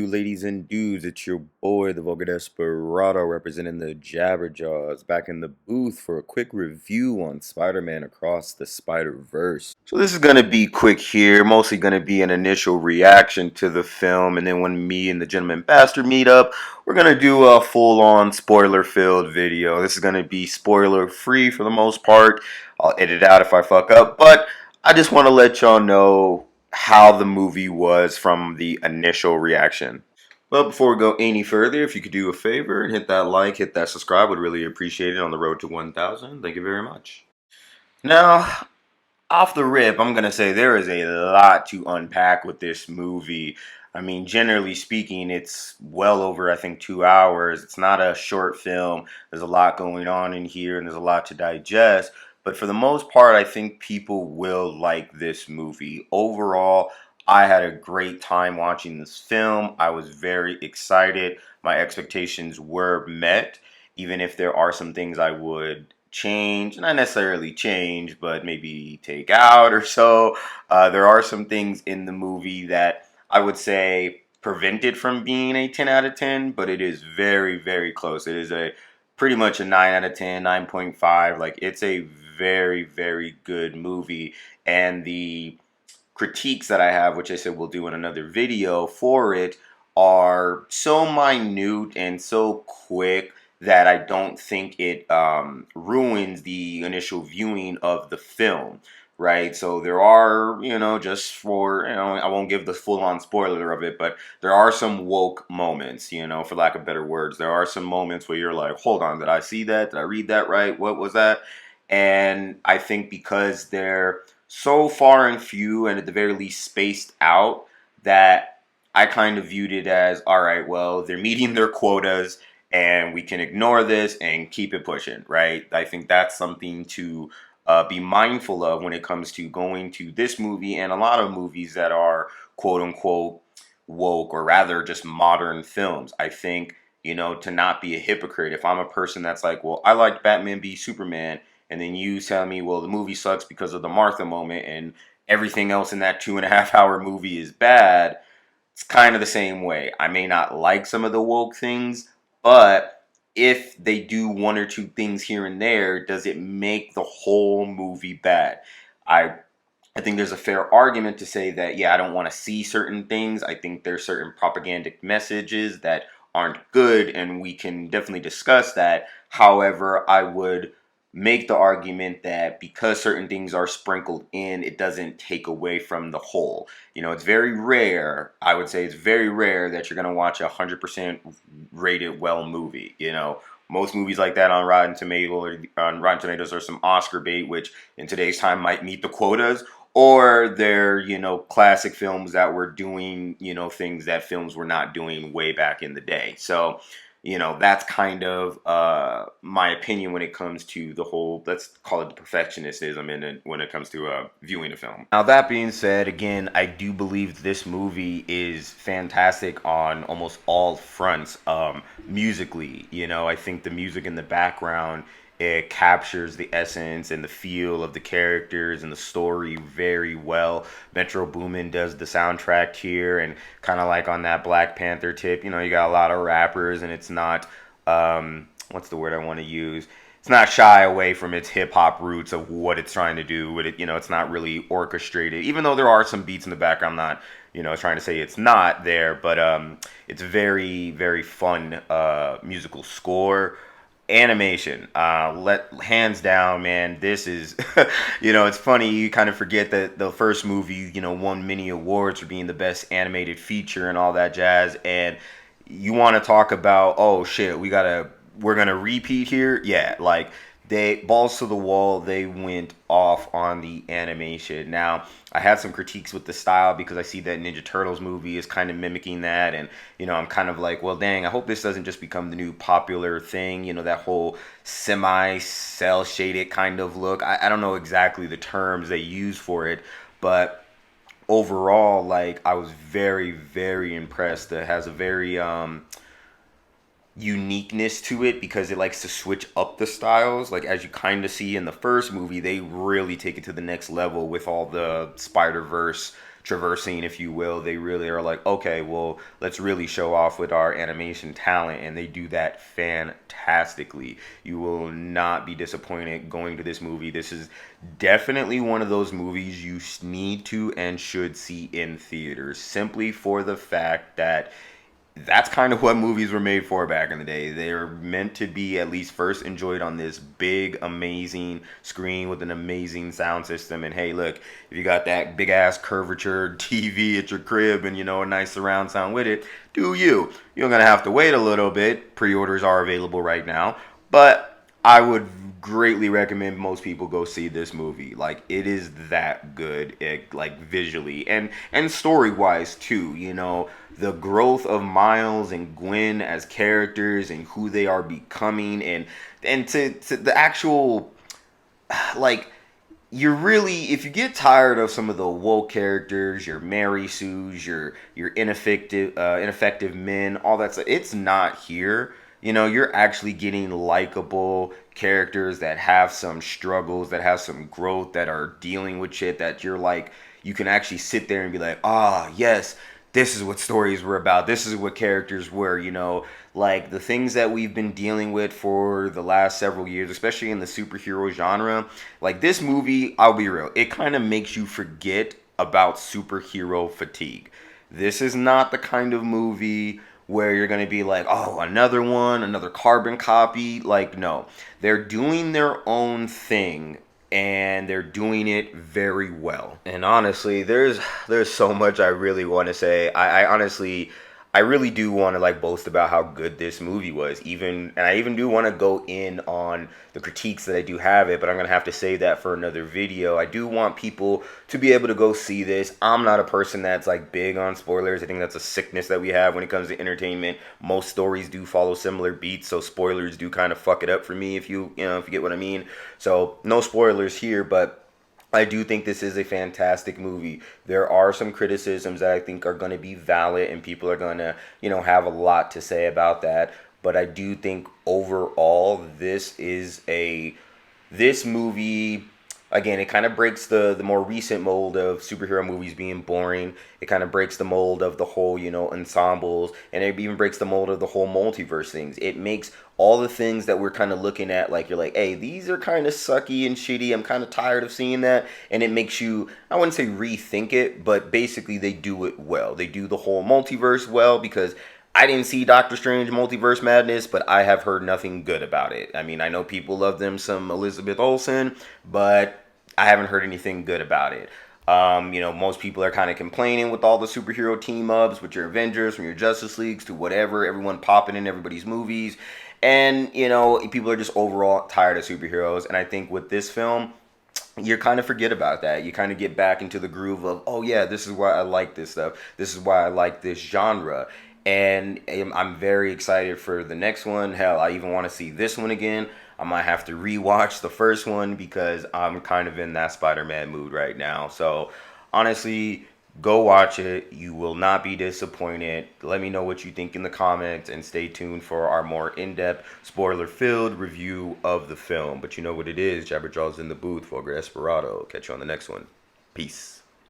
do, ladies and dudes? It's your boy, the Vulgar Desperado, representing the Jabberjaws, back in the booth for a quick review on Spider-Man Across the Spider-Verse. So this is going to be quick here, mostly going to be an initial reaction to the film, and then when me and the Gentleman Bastard meet up, we're going to do a full-on spoiler-filled video. This is going to be spoiler-free for the most part. I'll edit out if I fuck up, but I just want to let y'all know how the movie was from the initial reaction. Well, before we go any further, if you could do a favor and hit that like, hit that subscribe, would really appreciate it on the road to 1,000. Thank you very much. Now, off the rip, I'm going to say there is a lot to unpack with this movie. I mean, generally speaking, it's well over, I think, 2 hours. It's not a short film. There's a lot going on in here, and there's a lot to digest. But for the most part, I think people will like this movie. Overall, I had a great time watching this film. I was very excited. My expectations were met, even if there are some things I would change, not necessarily change, but maybe take out or so. There are some things in the movie that I would say prevent it from being a 10 out of 10, but it is very, very close. It is a pretty much a 9 out of 10, 9.5. Like, it's a very, very good movie. And the critiques that I have, which I said we'll do in another video for it, are so minute and so quick that I don't think it ruins the initial viewing of the film, right? So there are, just for, I won't give the full-on spoiler of it, but there are some woke moments, for lack of better words. There are some moments where you're like, hold on, did I see that? Did I read that right? What was that? And I think because they're so far and few and at the very least spaced out, that I kind of viewed it as, all right, well, they're meeting their quotas and we can ignore this and keep it pushing, right? I think that's something to be mindful of when it comes to going to this movie and a lot of movies that are quote unquote woke, or rather just modern films. I think, to not be a hypocrite. If I'm a person that's like, well, I liked Batman v Superman, and then you tell me, well, the movie sucks because of the Martha moment and everything else in that 2.5 hour movie is bad, it's kind of the same way. I may not like some of the woke things, but if they do one or two things here and there, does it make the whole movie bad? I I think there's a fair argument to say that, yeah, I don't want to see certain things. I think there's certain propagandic messages that aren't good, and we can definitely discuss that. However, I would make the argument that because certain things are sprinkled in, it doesn't take away from the whole. It's very rare, I would say it's very rare that you're going to watch a 100% rated well movie. Most movies like that on Rotten Tomatoes are some Oscar bait, which in today's time might meet the quotas, or they're, classic films that were doing, things that films were not doing way back in the day. So, that's kind of my opinion when it comes to the whole, let's call it the perfectionism in it when it comes to viewing a film. Now, that being said, again, I do believe this movie is fantastic on almost all fronts. Musically, I think the music in the background, it captures the essence and the feel of the characters and the story very well. Metro Boomin does the soundtrack here, and kind of like on that Black Panther tip, you got a lot of rappers, and it's not, what's the word I want to use? It's not shy away from its hip hop roots of what it's trying to do with it. It's not really orchestrated, even though there are some beats in the background. I'm not, trying to say it's not there, but it's very, very fun musical score. Animation, hands down, man. This is, it's funny. You kind of forget that the first movie, won many awards for being the best animated feature and all that jazz. And you want to talk about, oh shit, we're gonna repeat here. Yeah, like they balls to the wall. They went off on the animation. Now, I had some critiques with the style because I see that Ninja Turtles movie is kind of mimicking that, and I'm kind of like, well, dang, I hope this doesn't just become the new popular thing. That whole semi-cell shaded kind of look. I don't know exactly the terms they use for it, but overall, like, I was very, very impressed. It has a very uniqueness to it because it likes to switch up the styles. Like, as you kind of see in the first movie, they really take it to the next level with all the Spider-Verse traversing, if you will. They really are like, okay, well, let's really show off with our animation talent, and they do that fantastically. You will not be disappointed going to this movie. This is definitely one of those movies you need to and should see in theaters, simply for the fact that that's kind of what movies were made for back in the day. They're meant to be at least first enjoyed on this big, amazing screen with an amazing sound system. And hey, look, if you got that big ass curvature TV at your crib and a nice surround sound with it, do you? You're gonna have to wait a little bit. Pre-orders are available right now, but I would greatly recommend most people go see this movie. Like, it is that good, like visually and story wise too. The growth of Miles and Gwen as characters and who they are becoming, and to the actual, like, you're really, if you get tired of some of the woke characters, your Mary Sues, your ineffective men, all that stuff, it's not here. You're actually getting likable characters that have some struggles, that have some growth, that are dealing with shit that you're like, you can actually sit there and be like, ah, yes, this is what stories were about. This is what characters were, like the things that we've been dealing with for the last several years, especially in the superhero genre. Like, this movie, I'll be real, it kind of makes you forget about superhero fatigue. This is not the kind of movie where you're going to be like, oh, another one, another carbon copy. Like, no. They're doing their own thing, and they're doing it very well. And honestly, there's so much I really want to say. I honestly, I really do want to like boast about how good this movie was. And I even do want to go in on the critiques that I do have it, but I'm gonna have to save that for another video. I do want people to be able to go see this. I'm not a person that's like big on spoilers. I think that's a sickness that we have when it comes to entertainment. Most stories do follow similar beats, so spoilers do kind of fuck it up for me, if you get what I mean. So no spoilers here, but I do think this is a fantastic movie. There are some criticisms that I think are going to be valid, and people are going to, have a lot to say about that. But I do think overall, this movie, again, it kind of breaks the more recent mold of superhero movies being boring. It kind of breaks the mold of the whole, ensembles, and it even breaks the mold of the whole multiverse things. It makes all the things that we're kind of looking at, like, you're like, hey, these are kind of sucky and shitty. I'm kind of tired of seeing that. And it makes you, I wouldn't say rethink it, but basically they do it well. They do the whole multiverse well, because I didn't see Doctor Strange Multiverse Madness, but I have heard nothing good about it. I mean, I know people love them some Elizabeth Olsen, but I haven't heard anything good about it. Most people are kind of complaining with all the superhero team ups, with your Avengers, from your Justice Leagues to whatever, everyone popping in everybody's movies. And, people are just overall tired of superheroes. And I think with this film, you kind of forget about that. You kind of get back into the groove of, oh yeah, this is why I like this stuff. This is why I like this genre. And I'm very excited for the next one. Hell, I even want to see this one again. I might have to rewatch the first one because I'm kind of in that Spider-Man mood right now. So honestly, go watch it. You will not be disappointed. Let me know what you think in the comments, and stay tuned for our more in-depth, spoiler-filled review of the film. But you know what it is. Jabberjaw's in the booth. Vulgar Desperado. Catch you on the next one. Peace.